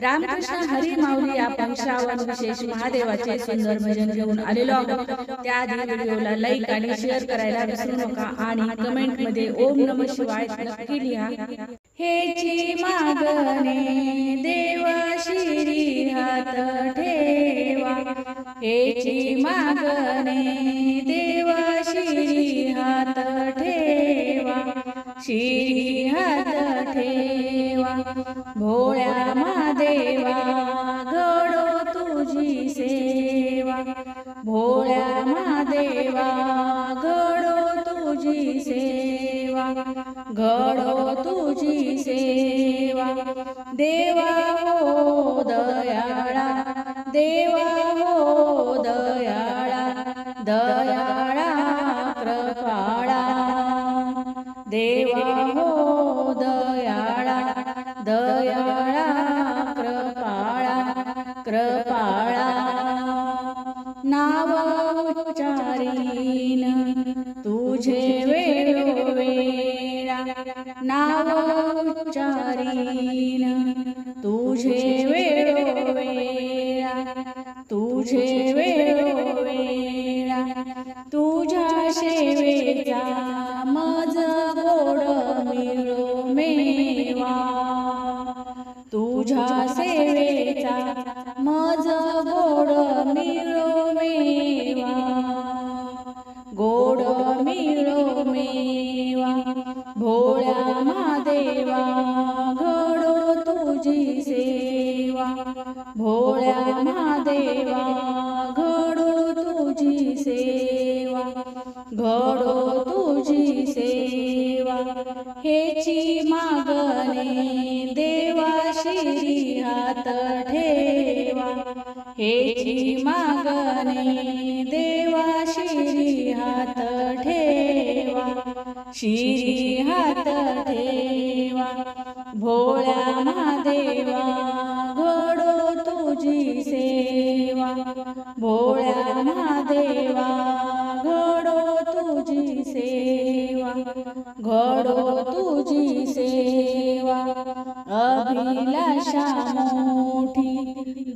रामकृष्ण हरी माऊली आपण श्रावण विशेष महादेवाचे सुंदर भजन घेऊन आलेलो आहोत। त्याआधी व्हिडिओला लाईक आणि शेअर करायला विसरू नका आणि कमेंट मध्ये ओम नमः शिवाय नक्की लिहा। हेची मागणे देव शिरी हात ठेवा, हेची मागणे देव शिरी हात ठेवा, शिरी हात ठेवा। भोळ्या महादेवा घडो तुझी सेवा, भोळ्या महादेवा घडो तुझी सेवा, घडो तुझी सेवा। देवा हो दयाळा, देवा हो दयाळा, दयाळा कृपाळा, देवा हो दयाळा, दयाळा कृपाळा, कृपाळा। नाव उच्चारीन तुझे वेळोवेळा, नाव उच्चारीन तुझे वेळोवेळा, तुझे वेळोवेळा। तुझ्या सेवेचा मज गोड मिळो मेवा, तुझ्या सेवेचा मज गोड मिळो मेवा, गोड मिळो मेवा। भोळ्या महादेवा घडो तुझी सेवा, भोळ्या महादेवा घडो तुझी सेवा, घडो तुझी सेवा। हेची मागणे देवा शिरी हात ठेवा, हेची मागणे देवा शिरी हात ठेवा, शिरी हात ठेवा। भोळ्या महादेवा घडो तुझी सेवा, भोळ्या महादेवा घडो तुझी सेवा, घडो तुझी सेवा। अभिलाषा मोठी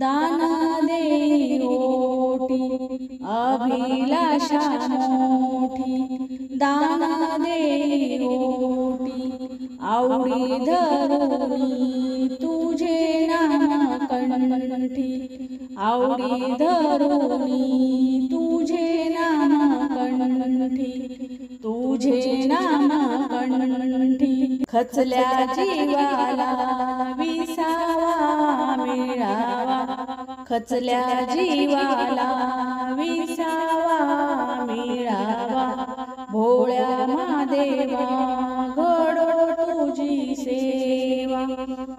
दान दे ओटी, अभिलाषा मोठी दान दे ओटी। आवडी धरुणी तुझे नाम कंठी, आवडी धरुणी तुझे नाम कंठी, तुझे नाम कंठी। खचल्या जीवाला विसावा मिळावा, खचल्या जीवाला विसावा मिळावा। भोळ्या महादेवा घडो तुझी सेवा,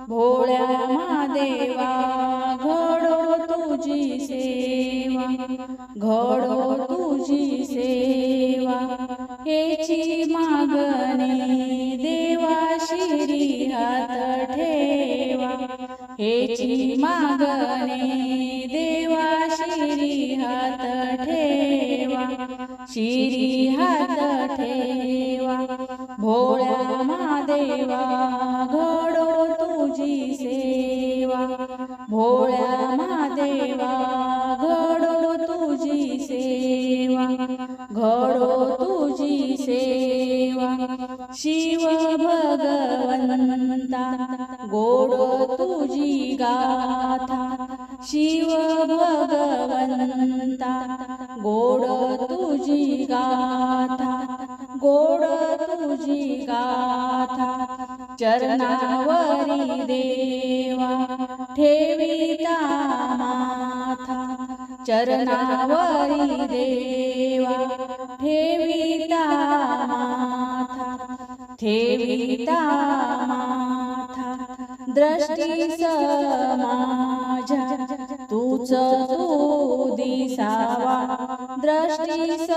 भोळ्या महादेवा घडो तुझी सेवा, घडो तुझी सेवा। हेची मागणे देवा शिरी हात ठेवा, हेची मागणे देवा शिरी हात ठेवा, शिरी हात ठेवा। भोळ्या महादेवा घडो तुझी सेवा, भोळ्या महादेवा घडो तुझी सेवा, घडो तुझी सेवा। शिव भगवंता गोड तुझी गाथा, शिव भगवंता गोड तुझी गाथा, गोड तुझी गाथा। चरणावरी देवा ठेविता माथा, चरणावरी देवा ठेविता माथा, ठेविता माथा। दृष्टीस माझ्या तूच तू दिसावा, दृष्टीस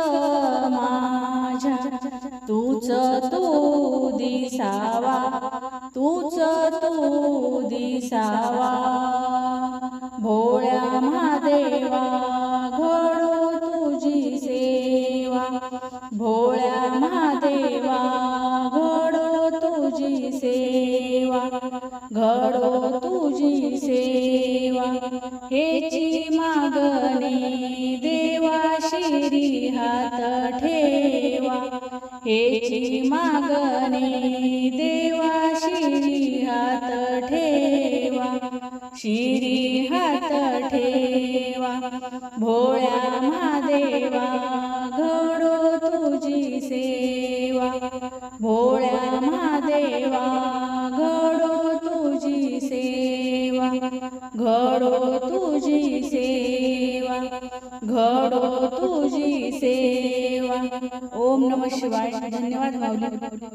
माझ्या तूच तू दिसावा, तूच तू दिसावा। भोळ्या महादेवा घडो तुझी सेवा, भोळ्या महादेवा घडो तुझी सेवा, घडो तुझी सेवा। हेची मागणी देवा शिरी हात ठेवा, हेची मागणी देवा शिरी हात ठेवा, शिरी हात ठेवा. भोळ्या महादेवा घडो तुझी सेवा, भोळ्या महादेवा घडो तुझी सेवा, घडो तुझी सेवा, घडो तुझी सेवा. ओम नमः शिवाय. धन्यवाद माऊली.